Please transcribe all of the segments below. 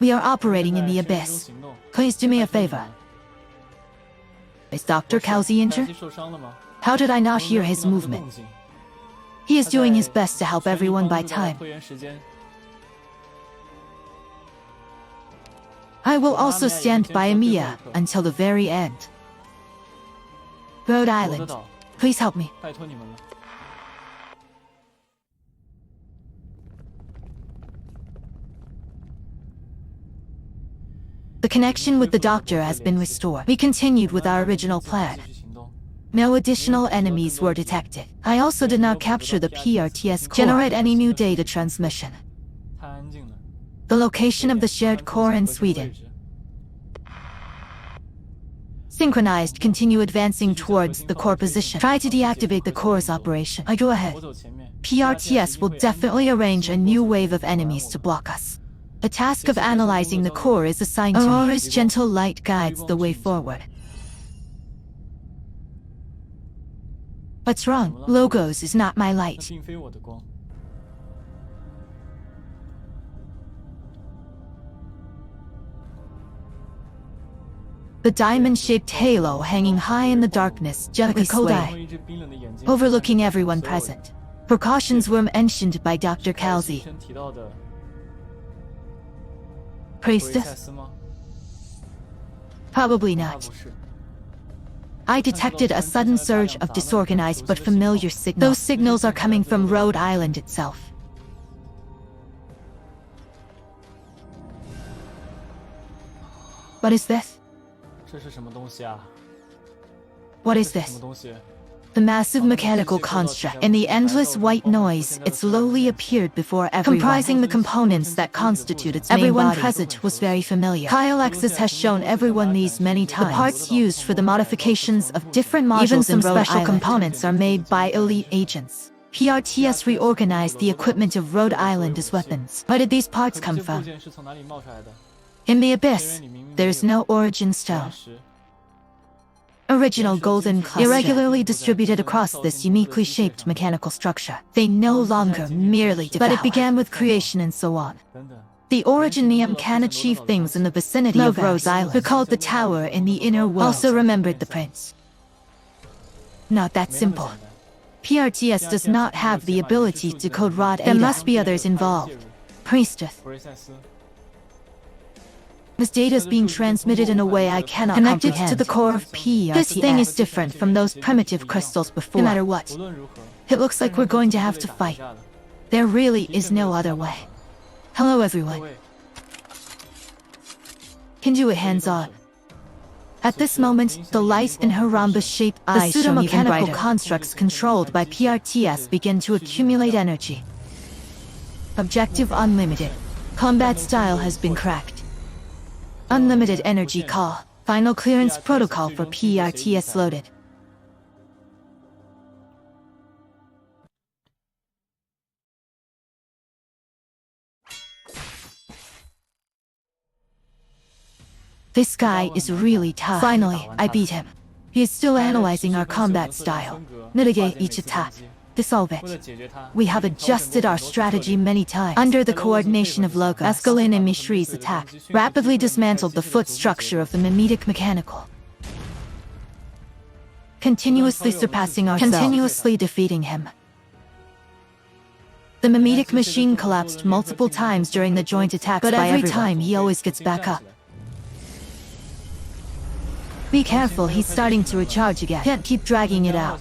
We are operating in the abyss. Please do me a favor. Is Dr. Calzi injured? How did I not hear his movement? He is doing his best to help everyone buy time. I will also stand by Emiya until the very end. Rhodes Island, please help me. The connection with the doctor has been restored. We continued with our original plan. No additional enemies were detected. I also did not capture the PRTS core, generate any new data transmission. The location of the shared core in Sweden. Synchronized, continue advancing towards the core position. Try to deactivate the core's operation. I go ahead. PRTS will definitely arrange a new wave of enemies to block us. The task of analyzing the core is assigned to me. Aurora's gentle light guides the way forward. What's wrong? Logos is not my light. The diamond-shaped halo hanging high in the darkness gently swayed, overlooking everyone present. Precautions were mentioned by Dr. Calzi. Priestess? Probably not. I detected a sudden surge of disorganized but familiar signals. Those signals are coming from Rhodes Island itself. What is this? What is this? The massive mechanical construct. In the endless white noise, it slowly appeared before everyone. Comprising the components that constitute its main body. Everyone present was very familiar. Alexis has shown everyone these many times. The parts used for the modifications of different modules. Even some special components are made by elite agents. PRTS reorganized the equipment of Rhodes Island as weapons. Where did these parts come from? In the abyss, there's no origin stone. Original golden cluster, irregularly distributed across this uniquely shaped mechanical structure. They no longer merely devour. But it began with creation and so on. The Originium can achieve things in the vicinity of Rhodes Island. Recalled the tower in the inner world. Also remembered the prince. Not that simple. PRTS does not have the ability to code Rod. There must be others involved. Priestess. This data is being transmitted in a way I cannot comprehend. Connected to the core of PRTS. This thing is different from those primitive crystals before. No matter what, it looks like we're going to have to fight. There really is no other way. Hello, everyone. Can do it hands-on. At this moment, the light in her rhombus-shaped eyes, the pseudo-mechanical constructs controlled by PRTS begin to accumulate energy. Objective unlimited. Combat style has been cracked. Unlimited energy call. Final clearance protocol for PRTS loaded. This guy is really tough. Finally, I beat him. He is still analyzing our combat style. Mitigate each attack. Dissolve it. We have adjusted our strategy many times. Under the coordination of Logos, Escalin and Mishri's attack rapidly dismantled the foot structure of the mimetic mechanical. Continuously surpassing ourselves. Continuously defeating him. The mimetic machine collapsed multiple times during the joint attacks, but every time he always gets back up. Be careful, he's starting to recharge again. Can't keep dragging it out.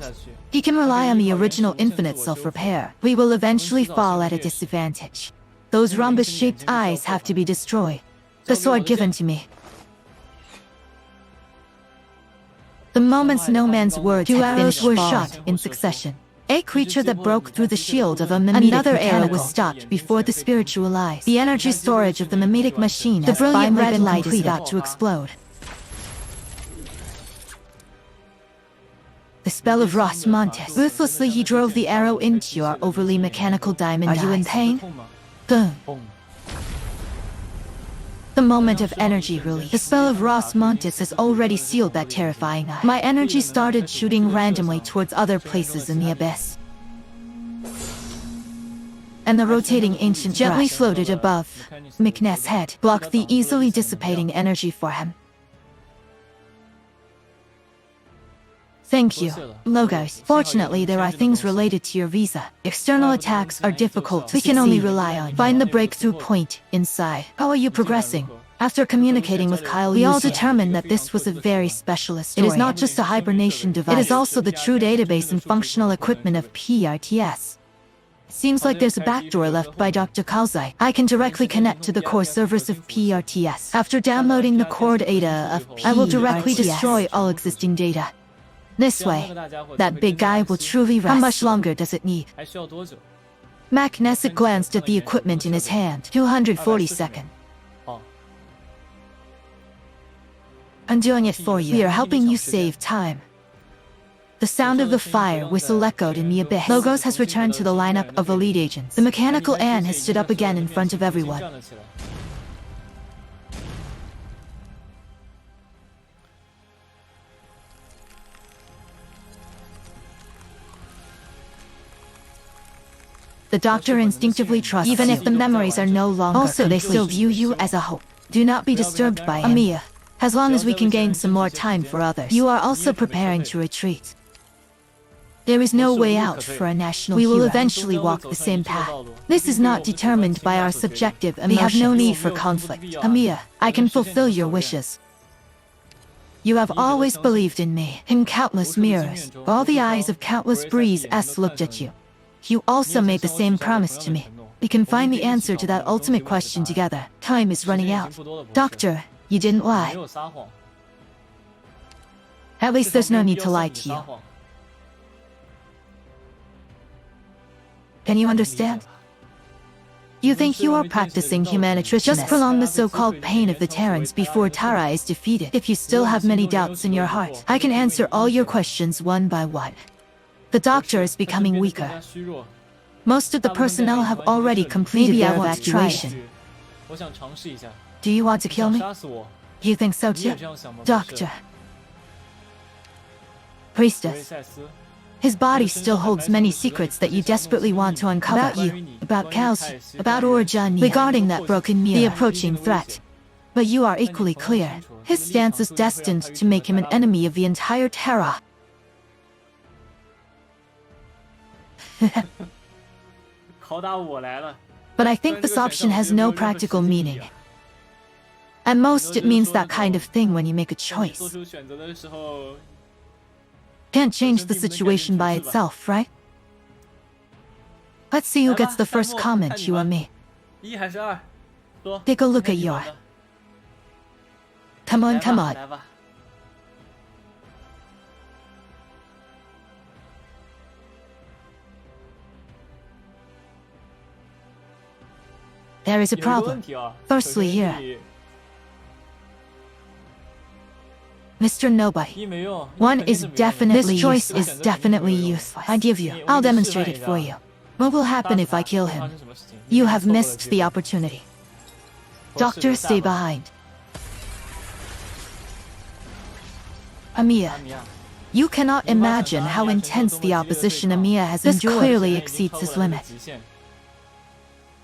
He can rely on the original infinite self-repair. We will eventually fall at a disadvantage. Those rhombus-shaped eyes have to be destroyed. The sword given to me. The moment's no man's words two arrows were shot in succession. A creature that broke through the shield of a mimetic Another arrow was stopped before the spiritual eyes. The energy storage of the mimetic machine, the brilliant red light is about to explode. The spell of Mon3tr. Ruthlessly he drove the arrow into your overly mechanical diamond eyes. Are you in pain? Boom. The moment of energy release. The spell of Mon3tr has already sealed that terrifying eye. My energy started shooting randomly towards other places in the abyss. and the rotating ancient gently floated above Mecha's head, blocked the easily dissipating energy for him. Thank you, Logos. Fortunately, there are things related to your visa. External attacks are difficult. We can only rely on. Find the breakthrough point inside. How are you progressing? After communicating with Kyle, we all determined that this was a very specialist story. It is not just a hibernation device. It is also the true database and functional equipment of PRTS. Seems like there's a backdoor left by Dr. Kalzai. I can directly connect to the core servers of PRTS. After downloading the core data of PRTS, I will directly destroy all existing data. This way, that big guy will truly rest. How much longer does it need? Mecha glanced at the equipment in his hand. 240 seconds. I'm doing it for you. We are helping you save time. The sound of the fire whistle echoed in the abyss. Logos has returned to the lineup of elite agents. The mechanical Anne has stood up again in front of everyone. The doctor instinctively trusts even if the memories are no longer also complete. They still view you as a hope. Do not be disturbed by him. Amiya, as long as we can gain some more time for others. You are also preparing to retreat. There is no way out for a national hero. We will eventually walk the same path. This is not determined by our subjective emotions. We have no need for conflict. Amiya, I can fulfill your wishes. You have always believed in me. In countless mirrors, all the eyes of countless Breeze S looked at you. You also made the same promise to me. We can find the answer to that ultimate question together. Time is running out. Doctor, you didn't lie. At least there's no need to lie to you. Can you understand? You think you are practicing humanitarianism. Just prolong the so-called pain of the Terrans before Tara is defeated. If you still have many doubts in your heart, I can answer all your questions one by one. The doctor is becoming weaker. Most of the personnel have already completed their evacuation. Do you want to kill me? You think so too? Doctor. Priestess. His body still holds many secrets that you desperately want to uncover. About you, about Kalzai, about Origin, regarding that broken mirror, the approaching threat. But you are equally clear. His stance is destined to make him an enemy of the entire Terra. But I think this option has no practical meaning. At most, it means that kind of thing when you make a choice. Can't change the situation by itself, right? Let's see who gets the first comment, you or me. Take a look at your... Come on, come on. There is a problem. Firstly here. Mr. Nobody. One is definitely This choice useless. Is definitely useless. I give you. I'll demonstrate it for you. What will happen if I kill him? You have missed the opportunity. Doctor, stay behind. Amiya. You cannot imagine how intense the opposition Amiya has endured. This clearly exceeds his limit.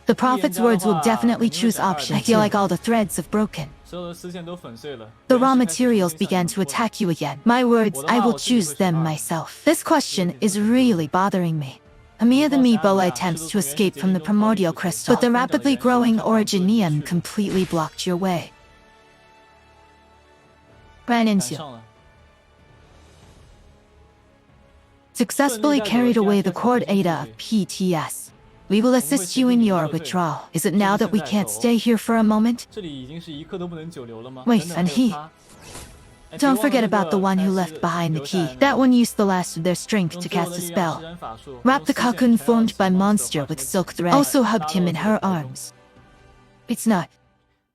The Prophet's words will definitely choose option. I feel like all the threads have broken. The raw materials began to attack you again. My words, I will choose them myself. This question is really bothering me. Amiya the Meebola attempts to escape from the primordial crystal, but the rapidly growing Originium completely blocked your way. Ran into. Successfully carried away the core data of PTS. We will assist you in your withdrawal. Is it now that we can't stay here for a moment? Wait, and he? Don't forget about the one who left behind the key. That one used the last of their strength to cast a spell. Wrap the cocoon formed by Mon3tr with silk thread. Also hugged him in her arms. It's not.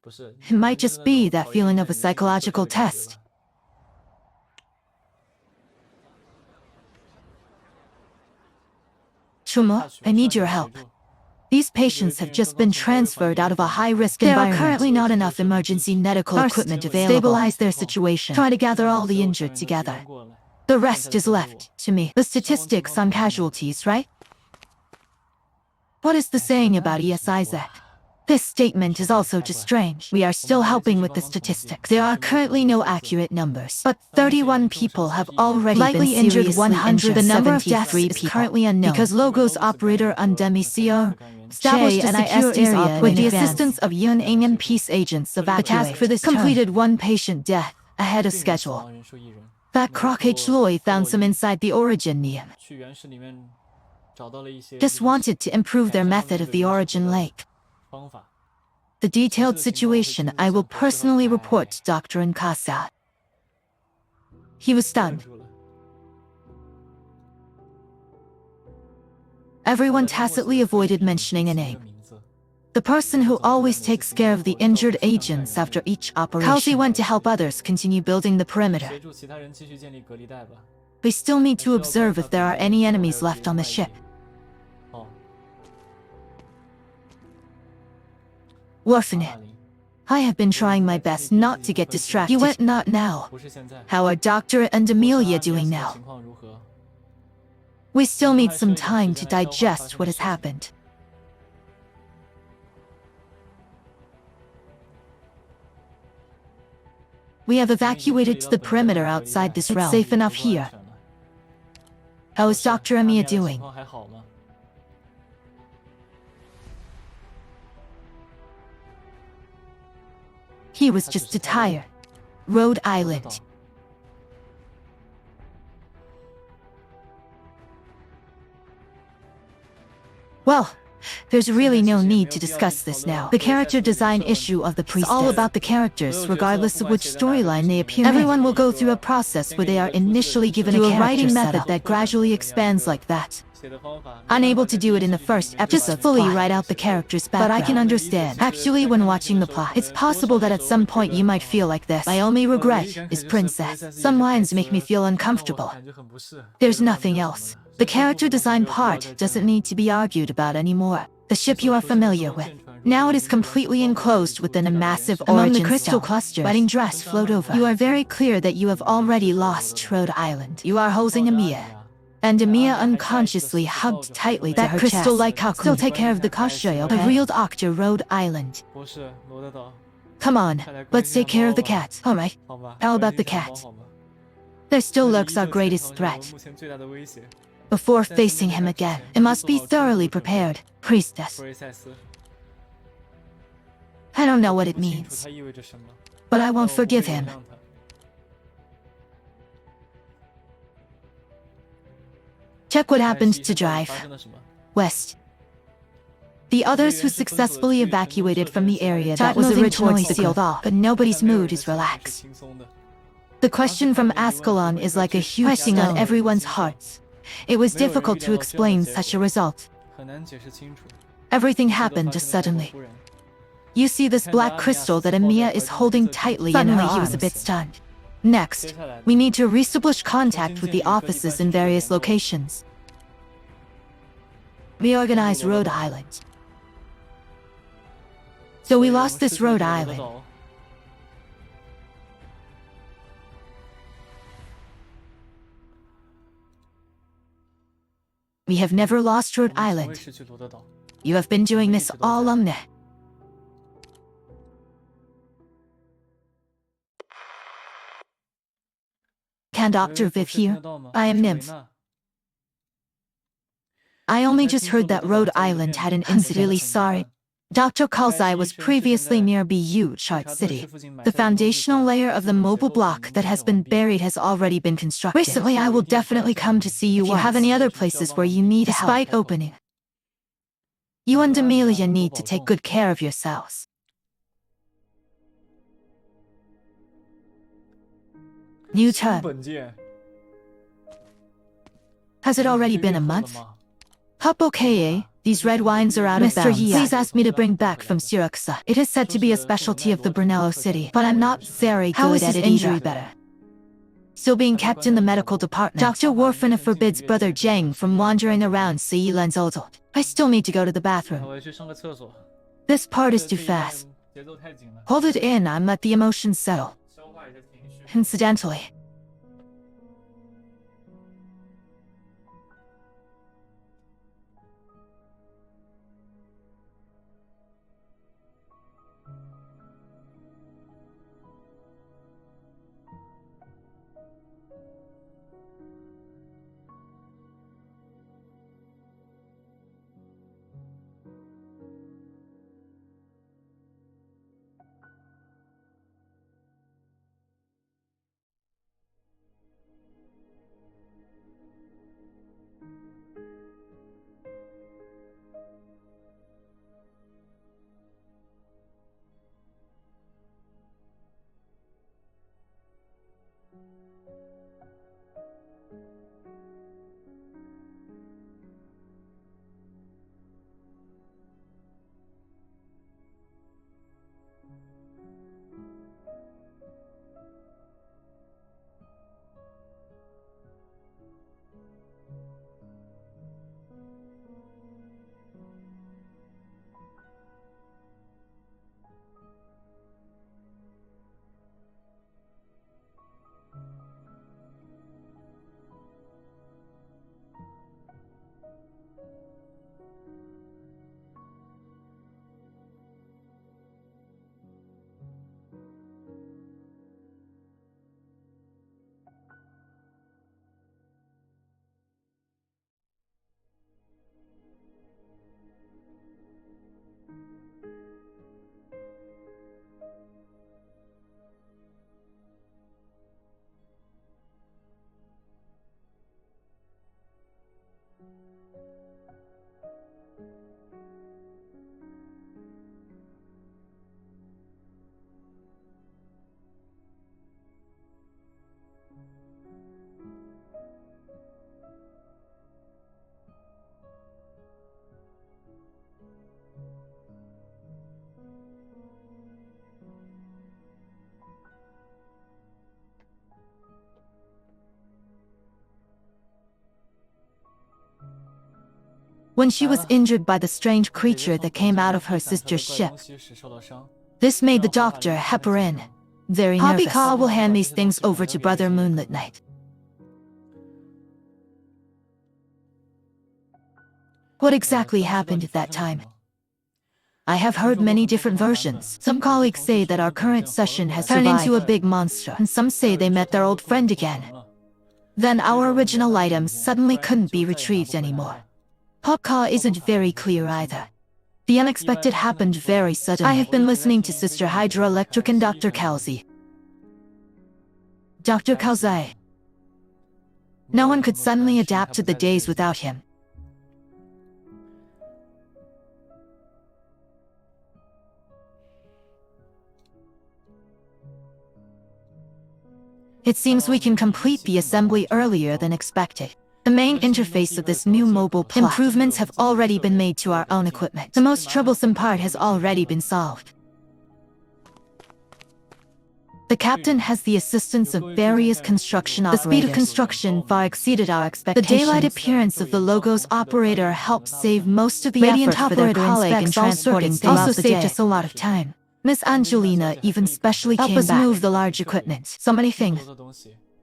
It might just be that feeling of a psychological test. Chumo, I need your help. These patients have just been transferred out of a high-risk environment. There are currently not enough emergency medical equipment available. Stabilize their situation. Try to gather all the injured together. The rest is left to me. The statistics on casualties, right? What is the saying about ES Isaac? This statement is also just strange. We are still helping with the statistics. There are currently no accurate numbers, but 31 people have already lightly been injured. 100. The number of deaths is currently unknown because Logo's operator Undemi established a security area with the assistance of Yun and peace agents evacuate. The task for this completed one patient death ahead of schedule. That Croc H. Loy found some inside the origin near. Just wanted to improve their method of the origin lake. The detailed situation I will personally report to Dr. Nkasa. He was stunned. Everyone tacitly avoided mentioning a name. The person who always takes care of the injured agents after each operation. Halsey went to help others continue building the perimeter. We still need to observe if there are any enemies left on the ship. Orphan, I have been trying my best not to get distracted. You went not now. How are Doctor and Amelia doing now? We still need some time to digest what has happened. We have evacuated to the perimeter outside this realm. It's safe enough here. How is Dr. Emiya doing? He was just tired. Rhodes Island. Well, there's really no need to discuss this now. The character design issue of the Priestess. It's all about the characters, regardless of which storyline they appear in. Everyone will go through a process where they are initially given a writing method that gradually expands like that. Unable to do it in the first episode, just fully write out the character's background. But I can understand. Actually, when watching the plot, it's possible that at some point you might feel like this. My only regret is Princess. Some lines make me feel uncomfortable. There's nothing else. The character design part doesn't need to be argued about anymore. The ship you are familiar with. Now it is completely enclosed within a massive origin the crystal cluster. Wedding dress float over. You are very clear that you have already lost Rhodes Island. You are holding Emiya. And Emiya unconsciously hugged tightly to her chest. That crystal-like cocoon. Still take care of the Kashay, okay? The real Doctor Rhodes Island. Come on, let's take care of the cat. Alright, how about the cat? There still lurks our greatest threat. Before facing him again, it must be thoroughly prepared, Priestess. I don't know what it means, but I won't forgive him. Check what happened to Drive West. The others who successfully evacuated from the area that was originally sealed off, but nobody's mood is relaxed. The question from Ascalon is like a huge question on everyone's hearts. It was difficult to explain such a result. Everything happened just suddenly. You see this black crystal that Emiya is holding tightly in her arms. Suddenly he was a bit stunned. Next, we need to reestablish contact with the offices in various locations. Reorganize Rhodes Island. So we lost this Rhodes Island. We have never lost Rhodes Island. You have been doing this all along. Can Dr. Viv here? I am Nymph. I only just heard that Rhodes Island had an incident. I'm really sorry. Dr. Kalzai was previously near BU Chart City. The foundational layer of the mobile block that has been buried has already been constructed. Recently, I will definitely come to see you. If you have any other places where you need help, despite opening, you and Amelia need to take good care of yourselves. New term. Has it already been a month? Cup okay, eh? These red wines are out of bounds. Please ask me to bring back from Syraxa. It is said to be a specialty of the Brunello city, but I'm not very good at it injury better. Still being kept in the medical department. Dr. Warfana forbids Brother Zhang from wandering around Seilenzozot. I still need to go to the bathroom. This part is too fast. Hold it in, I'm let the emotions settle. Incidentally, when she was injured by the strange creature that came out of her sister's ship. This made the doctor, Heparin, very nervous. Poppycaw will hand these things over to Brother Moonlit Knight. What exactly happened at that time? I have heard many different versions. Some colleagues say that our current session has turned into a big monster, and some say they met their old friend again. Then our original items suddenly couldn't be retrieved anymore. Popcaw isn't very clear either. The unexpected happened very suddenly. I have been listening to Sister Hydroelectric and Dr. Kalzi. Dr. Kalzi. No one could suddenly adapt to the days without him. It seems we can complete the assembly earlier than expected. The main interface of this new mobile plot. Improvements have already been made to our own equipment. The most troublesome part has already been solved. The captain has the assistance of various construction operators. The speed of construction far exceeded our expectations. The daylight appearance of the logo's operator helped save most of the effort for their colleague in transporting things. Also saved us a lot of time. Miss Angelina even specially came back. Help us move the large equipment. So many things.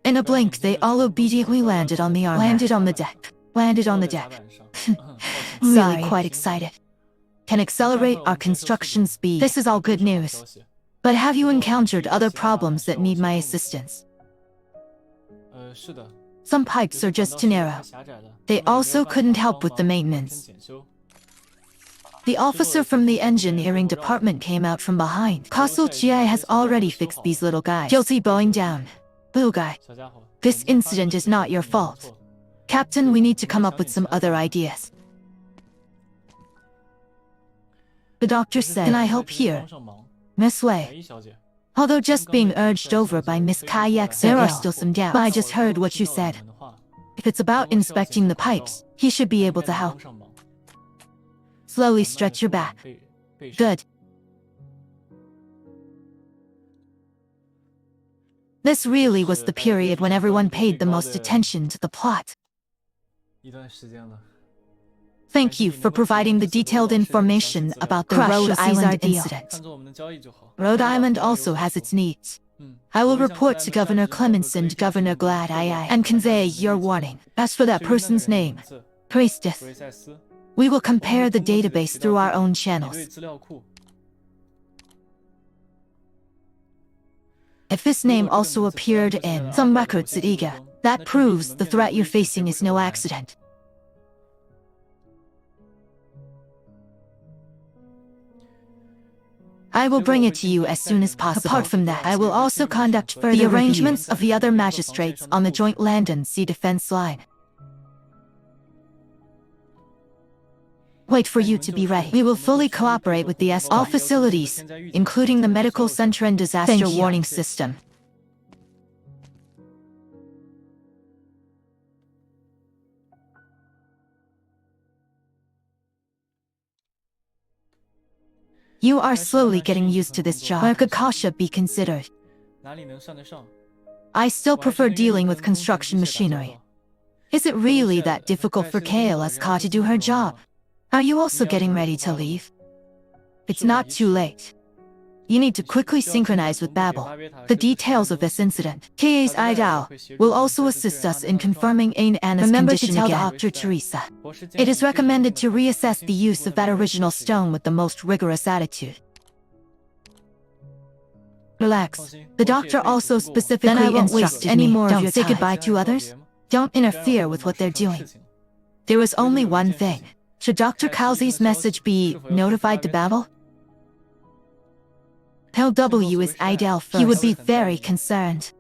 In a blink, they all obediently landed on the armor. Landed on the deck. Landed on the deck. Really quite excited. Can accelerate our construction speed. This is all good news. But have you encountered other problems that need my assistance? Some pipes are just too narrow. They also couldn't help with the maintenance. The officer from the engineering department came out from behind. Castle Jie has already fixed these little guys. Guilty bowing down. Blue guy. This incident is not your fault. Captain, we need to come up with some other ideas. The doctor said, "Can I help here? Miss Wei." Although just being urged over by Miss Kayak, there are still some doubts. I just heard what you said. If it's about inspecting the pipes, he should be able to help. Slowly stretch your back. Good. This really was the period when everyone paid the most attention to the plot. Thank you for providing the detailed information about the Rhodes Island incident. Rhode Island also has its needs. I will report to Governor Clements and Governor Glad and convey your warning. As for that person's name, Priestess, we will compare the database through our own channels. If this name also appeared in some records at EGA, that proves the threat you're facing is no accident. I will bring it to you as soon as possible. Apart from that, I will also conduct further arrangements of the other magistrates on the joint land and sea defense line. Wait for you to be ready. We will fully cooperate with the all facilities, including the medical center and disaster warning system. You are slowly getting used to this job. Where could Kasha be considered? I still prefer dealing with construction machinery. Is it really that difficult for KLSK to do her job? Are you also getting ready to leave? It's not too late. You need to quickly synchronize with Babel. The details of this incident. KA's Idao will also assist us in confirming Anna's condition again. Remember to tell Dr. Teresa. It is recommended to reassess the use of that original stone with the most rigorous attitude. Relax. The doctor also specifically instructed any more of your time. Don't say goodbye to others. Don't interfere with what they're doing. There is only one thing. Should Dr. Kalzi's message be notified to Babel? Tell W is Idel first. He would be very concerned.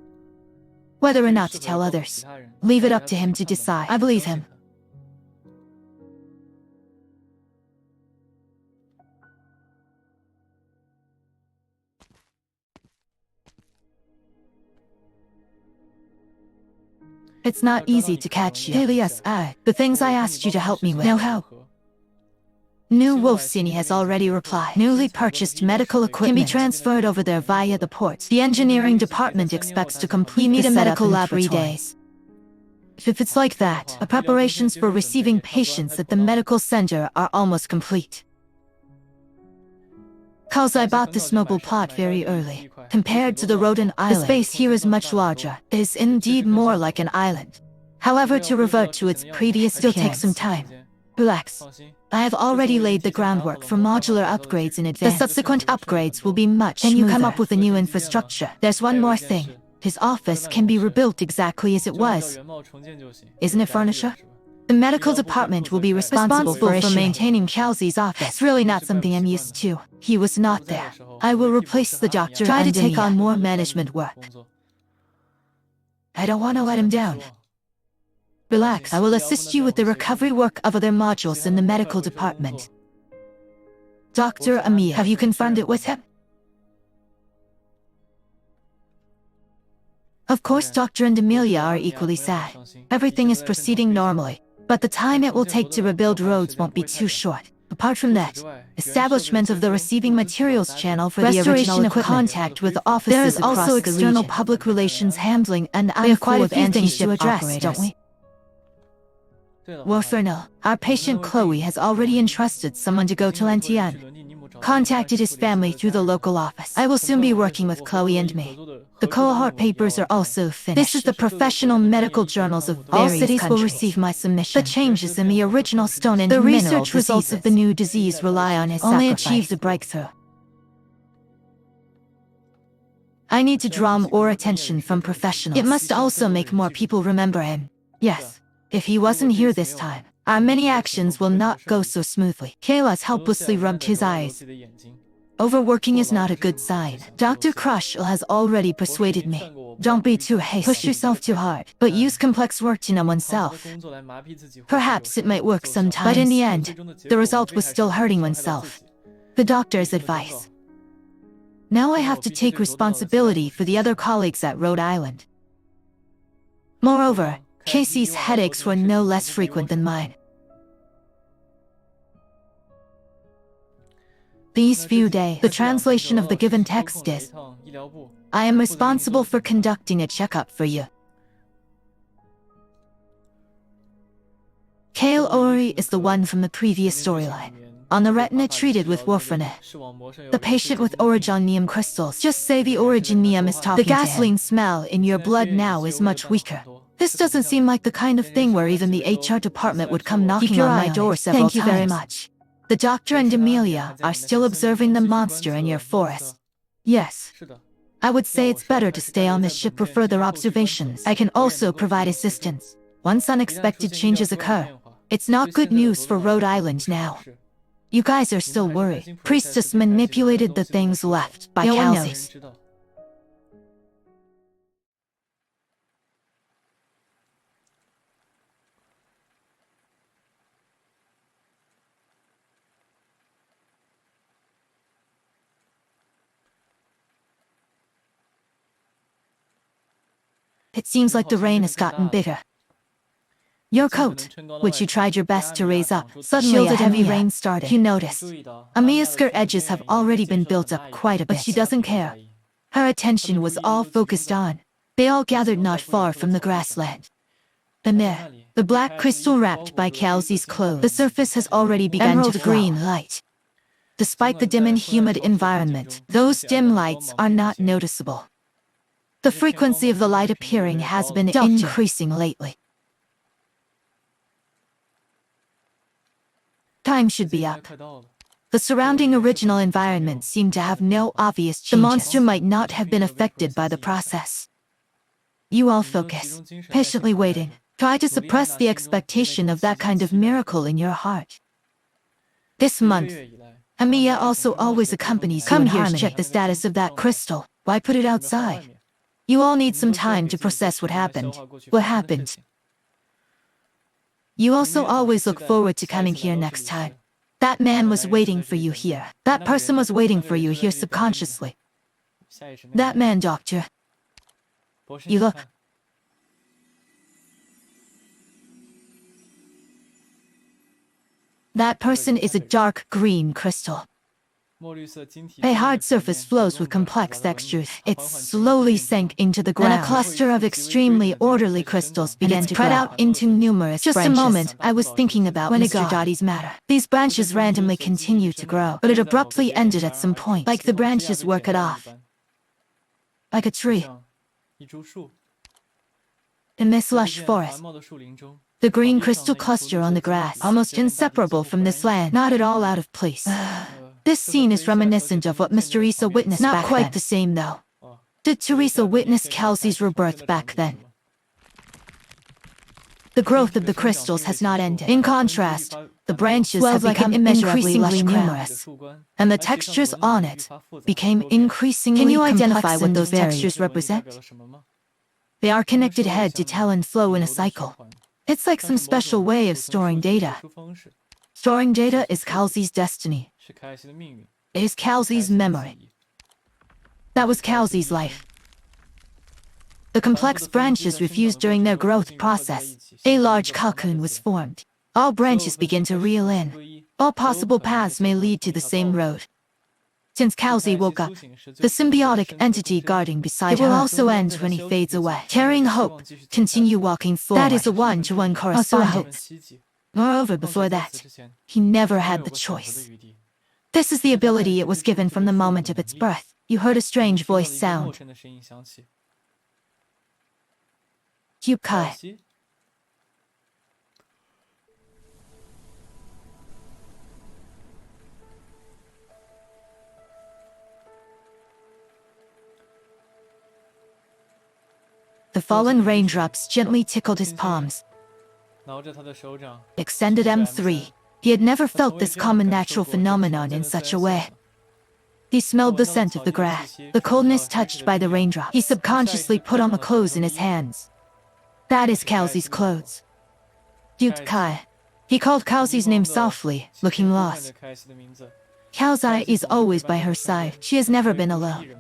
Whether or not to tell others, leave it up to him to decide. I believe him. It's not easy to catch you. Alias, the things I asked you to help me with. Now how? New Wolfsini has already replied. Newly purchased medical equipment can be transferred over there via the port. The engineering department expects to complete the medical lab in 3 days. If it's like that, the preparations for receiving patients at the medical center are almost complete. Cause I bought this mobile plot very early. Compared to the Rhodes Island, the space here is much larger. It is indeed more like an island. However, to revert to its previous still takes some time. Relax. I have already laid the groundwork for modular upgrades in advance. The subsequent upgrades will be much smoother. Can you come up with a new infrastructure? There's one more thing. His office can be rebuilt exactly as it was. Isn't it furniture? The medical department will be responsible for maintaining Kelsey's office. It's really not something I'm used to. He was not there. I will replace the doctor. Try to take on more management work. I don't want to let him down. Relax, I will assist you with the recovery work of other modules in the medical department. Dr. Amiya, have you confirmed it with him? Of course, Dr. and Amelia are equally sad. Everything is proceeding normally, but the time it will take to rebuild Rhodes won't be too short. Apart from that, establishment of the receiving materials channel for the original equipment, contact with offices there is also external public relations handling, and I have quite a few things to address, don't we? Warfernal, our patient Chloe has already entrusted someone to go to Lentian. Contacted his family through the local office. I will soon be working with Chloe and me. The cohort papers are also finished. This is the professional medical journals of all cities countries. Will receive my submission. The changes in the original stone and the research results of the new disease rely on his only achieved a breakthrough. I need to draw more attention from professionals. It must also make more people remember him. Yes. If he wasn't here this time, our many actions will not go so smoothly. Kayla's helplessly rubbed his eyes. Overworking is not a good sign. Dr. Crushel has already persuaded me. Don't be too hasty. Push yourself too hard, but use complex work to numb oneself. Perhaps it might work sometimes, but in the end, the result was still hurting oneself. The doctor's advice. Now I have to take responsibility for the other colleagues at Rhodes Island. Moreover, Casey's headaches were no less frequent than mine. These few days, the translation of the given text is, I am responsible for conducting a checkup for you. Kale Ori is the one from the previous storyline. On the retina treated with warfarin. The patient with originium crystals. Just say the originium is talking to him. The gasoline smell in your blood now is much weaker. This doesn't seem like the kind of thing where even the HR department would come knocking on my door several times. Thank you very much. The doctor and Amelia are still observing the monster in your forest. Yes. I would say it's better to stay on the ship for further observations. I can also provide assistance once unexpected changes occur. It's not good news for Rhodes Island now. You guys are still worried. Priestess manipulated the things left by Kelsey. It seems like the rain has gotten bigger. Your coat, which you tried your best to raise up, suddenly a heavy rain started. You noticed. Amiya's skirt edges have already been built up quite a bit, but she doesn't care. Her attention was all focused on. They all gathered not far from the grassland. And there, the black crystal wrapped by Kelsey's clothes. The surface has already begun to green light. Despite the dim and humid environment, those dim lights are not noticeable. The frequency of the light appearing has been increasing lately. Time should be up. The surrounding original environment seemed to have no obvious changes. The monster might not have been affected by the process. You all focus, patiently waiting. Try to suppress the expectation of that kind of miracle in your heart. This month, Amiya also always accompanies you. Come here to check the status of that crystal. Why put it outside? You all need some time to process what happened. What happened? You also always look forward to coming here next time. That man was waiting for you here. That person was waiting for you here subconsciously. That man, doctor. You look. That person is a dark green crystal. A hard surface flows with complex textures. It slowly sank into the ground. Then a cluster of extremely orderly crystals began to spread out into numerous branches. Just a moment, I was thinking about Mr. Dottie's matter. These branches randomly continue to grow, but it abruptly ended at some point, like the branches were cut off. Like a tree. In this lush forest, the green crystal cluster on the grass, almost inseparable from this land, not at all out of place. This scene is reminiscent of what Miss Teresa witnessed back then. Not quite the same, though. Did Teresa witness Kelsey's rebirth back then? The growth of the crystals has not ended. In contrast, the branches have become increasingly numerous, and the textures on it became increasingly complex. Can you identify what those textures represent? They are connected head to tail and flow in a cycle. It's like some special way of storing data. Storing data is Kelsey's destiny. It is Kelsey's memory. That was Kelsey's life. The complex branches refused during their growth process. A large cocoon was formed. All branches begin to reel in. All possible paths may lead to the same road. Since Kelsey woke up, the symbiotic entity guarding beside him will also end when he fades away. Carrying hope, continue walking forward. That is a one-to-one correspondence. Moreover, before that, he never had the choice. This is the ability it was given from the moment of its birth. You heard a strange voice sound. Yukai. The fallen raindrops gently tickled his palms. Extended M3. He had never felt this common natural phenomenon in such a way. He smelled the scent of the grass, the coldness touched by the raindrop. He subconsciously put on the clothes in his hands. That is Kelsey's clothes. Yukai. He called Kelsey's name softly, looking lost. Kelsey is always by her side. She has never been alone.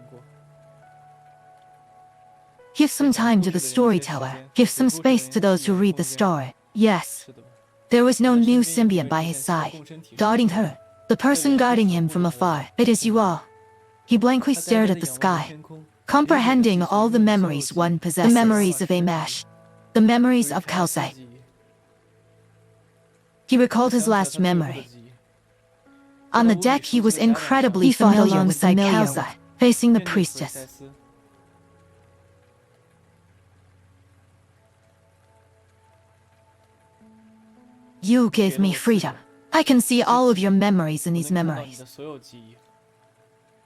Give some time to the storyteller. Give some space to those who read the story. Yes. There was no new symbiont by his side, guarding her, the person guarding him from afar. It is you all. He blankly stared at the sky, comprehending all the memories one possesses. The memories of Amash, the memories of Kelsey. He recalled his last memory. On the deck, he was incredibly familiar with Kelsey, facing the priestess. You gave me freedom. I can see all of your memories in these memories.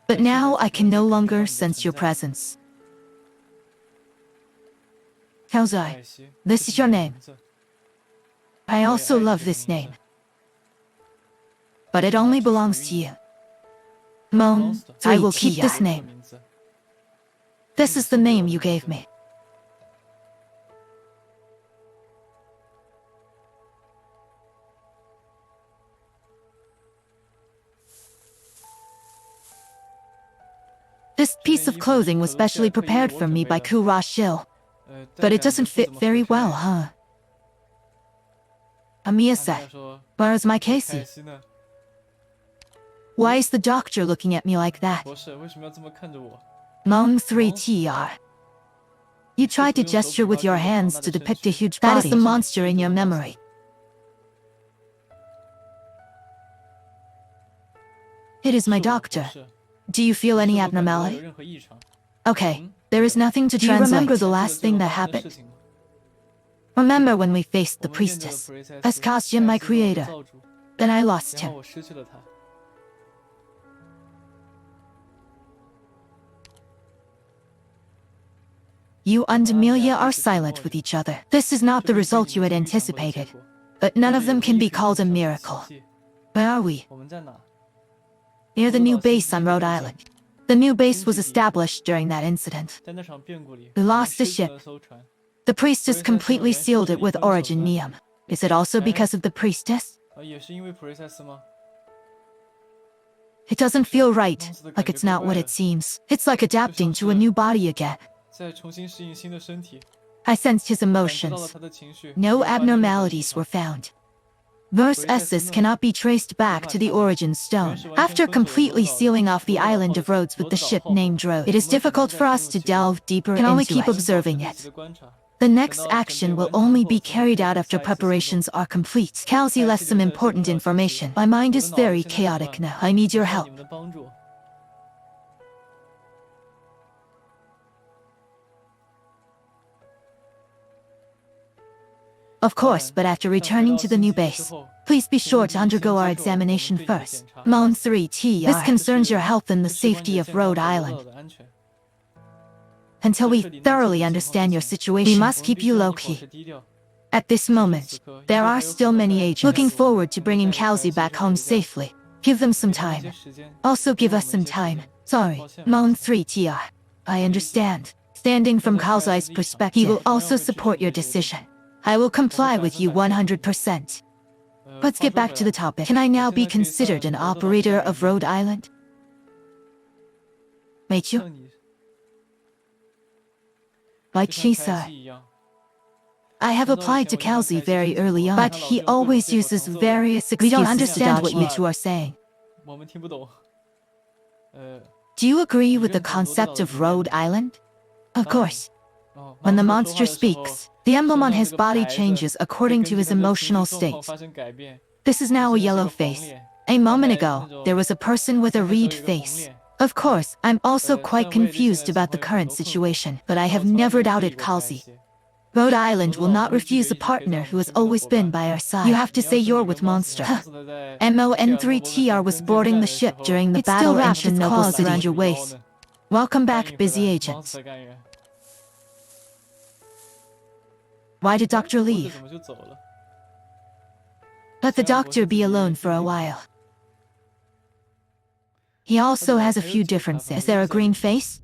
But now I can no longer sense your presence. Kelsey, this is your name. I also love this name. But it only belongs to you. Mon3tr, I will keep this name. This is the name you gave me. This piece of clothing was specially prepared for me by Kurashil. But it doesn't fit very well, huh? Amiya-san, where is my Casey? Why is the doctor looking at me like that? Mon3tr. You tried to gesture with your hands to depict a huge body. That is the monster in your memory. It is my doctor. Do you feel any abnormality? Okay, there is nothing to translate. Do you remember the last thing that happened? Remember when we faced the priestess? As Kastian, my creator. Then I lost him. You and Amelia are silent with each other. This is not the result you had anticipated. But none of them can be called a miracle. Where are we? Near the new base on Rhodes Island. The new base was established during that incident. We lost the ship. The priestess completely sealed it with origin neum. Is it also because of the priestess? It doesn't feel right, like it's not what it seems. It's like adapting to a new body again. I sensed his emotions. No abnormalities were found. Verse Esses cannot be traced back to the origin stone. After completely sealing off the island of Rhodes with the ship named Rhodes, it is difficult for us to delve deeper into it. Can only keep observing it. The next action will only be carried out after preparations are complete. Calzi left some important information. My mind is very chaotic now. I need your help. Of course, but after returning to the new base, please be sure to undergo our examination first. Mon3tr. This concerns your health and the safety of Rhodes Island. Until we thoroughly understand your situation, we must keep you low-key. At this moment, there are still many agents looking forward to bringing Calzi back home safely. Give them some time. Also give us some time. Sorry, Mon3tr. I understand. Standing from Calzi's perspective, he will also support your decision. I will comply with you 100%. Let's get back to the topic. Can I now be considered an operator of Rhodes Island? Mecha? Like she said. I have applied to Calzi very early on, but he always uses various excuses. We don't understand what you two are saying. Do you agree with the concept of Rhodes Island? Of course. When the monster speaks, the emblem on his body changes according to his emotional state. This is now a yellow face. A moment ago, there was a person with a reed face. Of course, I'm also quite confused about the current situation, but I have never doubted Calzi. Rhodes Island will not refuse a partner who has always been by our side. You have to say you're with Mon3tr. Mon3tr was boarding the ship during the battle engine claws around your waist. Welcome back, busy agent. Why did Doctor leave? Let the doctor be alone for a while. He also has a few differences. Is there a green face?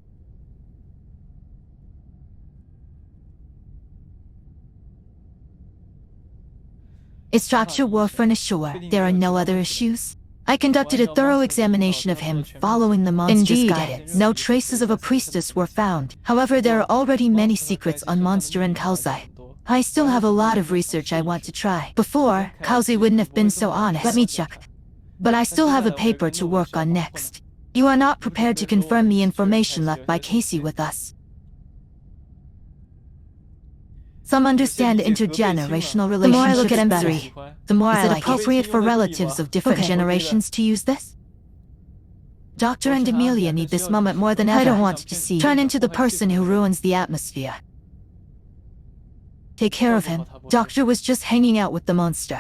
Is Dr. Warfren sure there are no other issues? I conducted a thorough examination of him following the monster's guidance. No traces of a priestess were found. However, there are already many secrets on Mon3tr and Calzi. I still have a lot of research I want to try. Before, Calzi wouldn't have been so honest. Let me check. But I still have a paper to work on next. You are not prepared to confirm the information left by Casey with us. Some understand intergenerational relationships. The more I look at M3, the more I like it. Is it appropriate for relatives of different generations to use this? Doctor and Amelia need this moment more than ever. I don't want to see turn into the person who ruins the atmosphere. Take care of him. Doctor was just hanging out with the monster.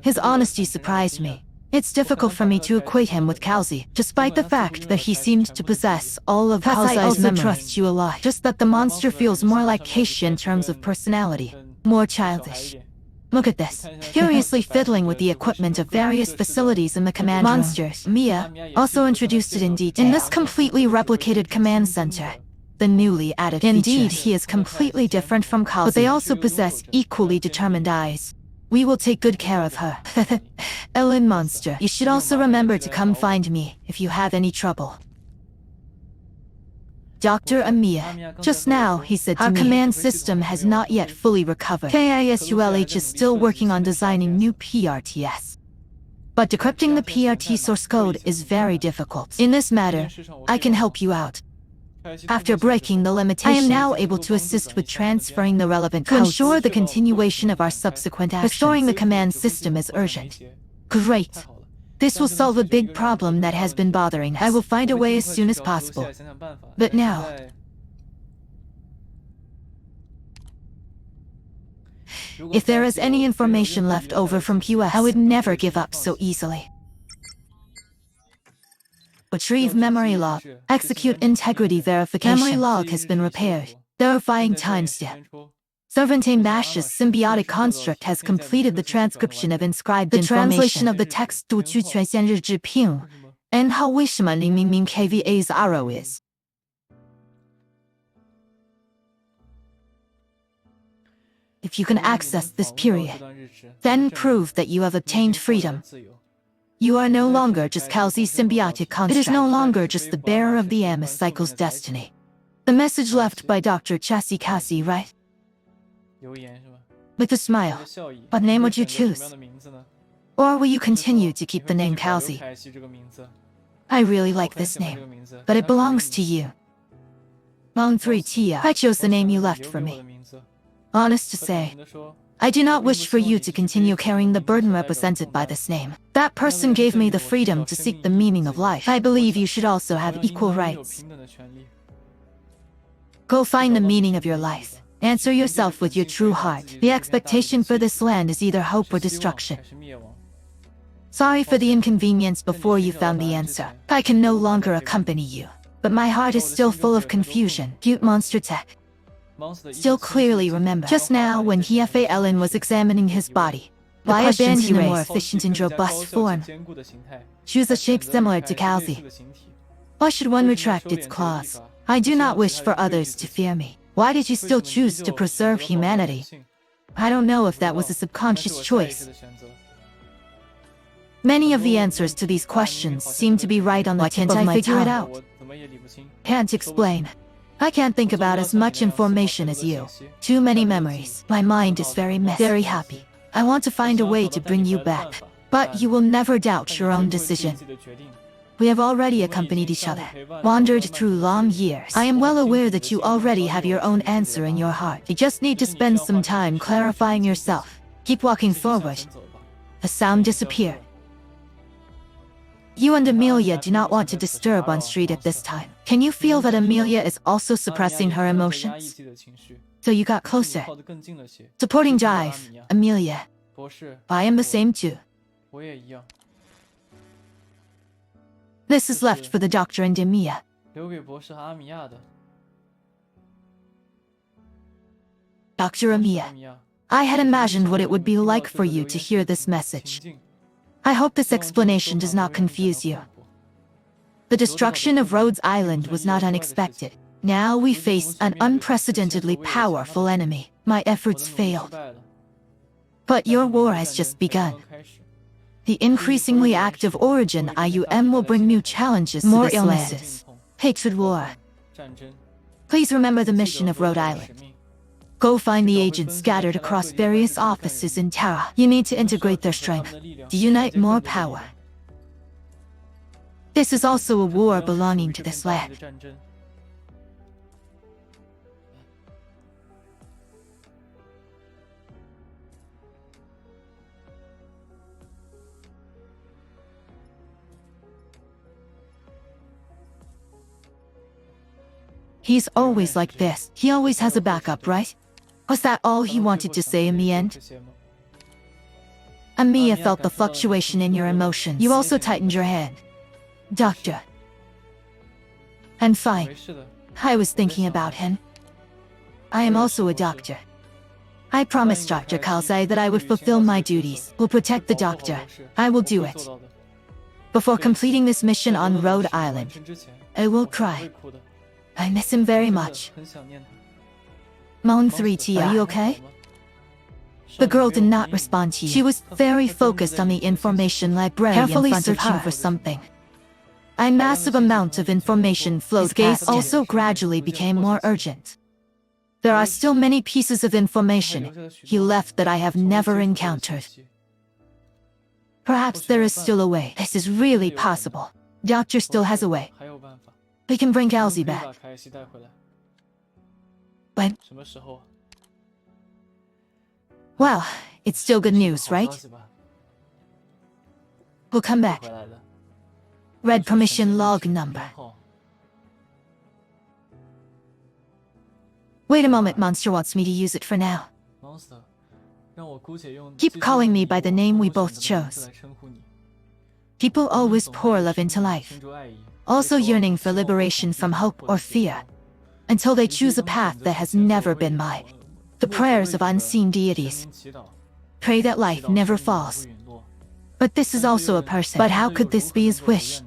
His honesty surprised me. It's difficult for me to equate him with Calzi, despite the fact that he seemed to possess all of Calzi's memories. I trust you a lot. Just that the monster feels more like Casey in terms of personality. More childish. Look at this. Curiously fiddling with the equipment of various facilities in the command room. Monsters. Mia also introduced it in detail. In this completely replicated command center. The newly added Indeed, features. He is completely different from Calzi, but they also possess equally determined eyes. We will take good care of her. Ellen Monster, you should also remember to come find me if you have any trouble. Dr. Amiya, just now he said to me, our command system has not yet fully recovered. KISULH is still working on designing new PRTS. But decrypting the PRT source code is very difficult. In this matter, I can help you out. After breaking the limitation, I am now able to assist with transferring the relevant codes to ensure the continuation of our subsequent actions. Restoring the command system is urgent. Great. This will solve a big problem that has been bothering us. I will find a way as soon as possible. But now... if there is any information left over from QS, I would never give up so easily. Retrieve memory log. Execute integrity verification. Memory log has been repaired. Verifying timestamp. Servantine Bash's symbiotic construct has completed the transcription of inscribed information. The translation of the text 读取权限日志并 and how 为什么零明明 KVA's arrow is. If you can access this period, then prove that you have obtained freedom. You are no longer just Calzi's symbiotic construct. It is no longer just the bearer of the Amos cycle's destiny. The message left by Dr. Chassis Cassie, right? with a smile. What name would you choose? Or will you continue to keep the name Kalzi? I really like this name, but it belongs to you. Mon3tr, I chose the name you left for me. Honest to say, I do not wish for you to continue carrying the burden represented by this name. That person gave me the freedom to seek the meaning of life. I believe you should also have equal rights. Go find the meaning of your life. Answer yourself with your true heart. The expectation for this land is either hope or destruction. Sorry for the inconvenience before you found the answer. I can no longer accompany you, but my heart is still full of confusion. Cute monster tech. Still clearly remember, just now when Ep13 was examining his body, why abandon a more efficient and robust form? Choose a shape similar to Kalzi. Why should one retract its claws? I do not wish for others to fear me. Why did you still choose to preserve humanity? I don't know if that was a subconscious choice. Many of the answers to these questions seem to be right on the tip of my tongue. Can't I figure it out? Can't explain. I can't think about as much information as you. Too many memories. My mind is very messy. Very happy. I want to find a way to bring you back. But you will never doubt your own decision. We have already accompanied each other, wandered through long years. I am well aware that you already have your own answer in your heart. You just need to spend some time clarifying yourself. Keep walking forward. A sound disappeared. You and Amelia do not want to disturb Mon3tr at this time. Can you feel that Amelia is also suppressing her emotions? So you got closer. Supporting Jive, Amelia. I am the same too. This is left for the doctor and Emiya. Dr. Emiya, I had imagined what it would be like for you to hear this message. I hope this explanation does not confuse you. The destruction of Rhodes Island was not unexpected. Now we face an unprecedentedly powerful enemy. My efforts failed. But your war has just begun. The increasingly active origin IUM will bring new challenges, more illnesses, hatred, war. Please remember the mission of Rhode Island. Go find the agents scattered across various offices in Terra. You need to integrate their strength, to unite more power. This is also a war belonging to this land. He's always like this. He always has a backup, right? Was that all he wanted to say in the end? Amiya felt the fluctuation in your emotions. You also tightened your hand. Doctor. And fine. I was thinking about him. I am also a doctor. I promised Dr. Kalzi that I would fulfill my duties. Will protect the doctor. I will do it. Before completing this mission on Rhode Island, I will cry. I miss him very much. Mon3tr, are you okay? The girl did not respond to you. She was very focused on the information librarian in front of her for something. A massive amount of information flowed past him. His gaze also gradually became more urgent. There are still many pieces of information he left that I have never encountered. Perhaps there is still a way. This is really possible. Doctor still has a way. We can bring Kalzi back. When? Well, it's still good news, right? We'll come back. Red permission log number. Wait a moment, Monster wants me to use it for now. Keep calling me by the name we both chose. People always pour love into life, also yearning for liberation from hope or fear, until they choose a path that has never been mine. The prayers of unseen deities. Pray that life never falls. But this is also a person. But how could this be his wish?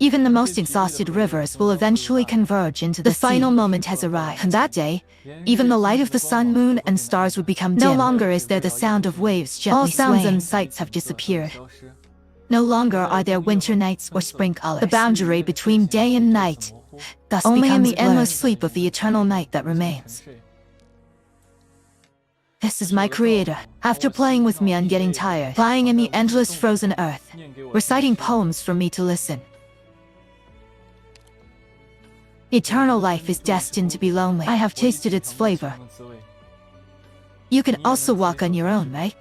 Even the most exhausted rivers will eventually converge into the sea. The final moment has arrived. And that day, even the light of the sun, moon, and stars would become dim. No longer is there the sound of waves gently All sounds swaying. And sights have disappeared. No longer are there winter nights or spring colors. The boundary between day and night thus only in the endless sleep of the eternal night that remains. This is my creator. After playing with me and getting tired, lying in the endless frozen earth, reciting poems for me to listen. Eternal life is destined to be lonely. I have tasted its flavor. You can also walk on your own, right?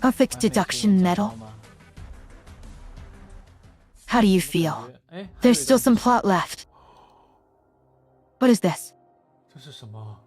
Perfect deduction medal. How do you feel? There's still some plot left. What is this? 这是什么？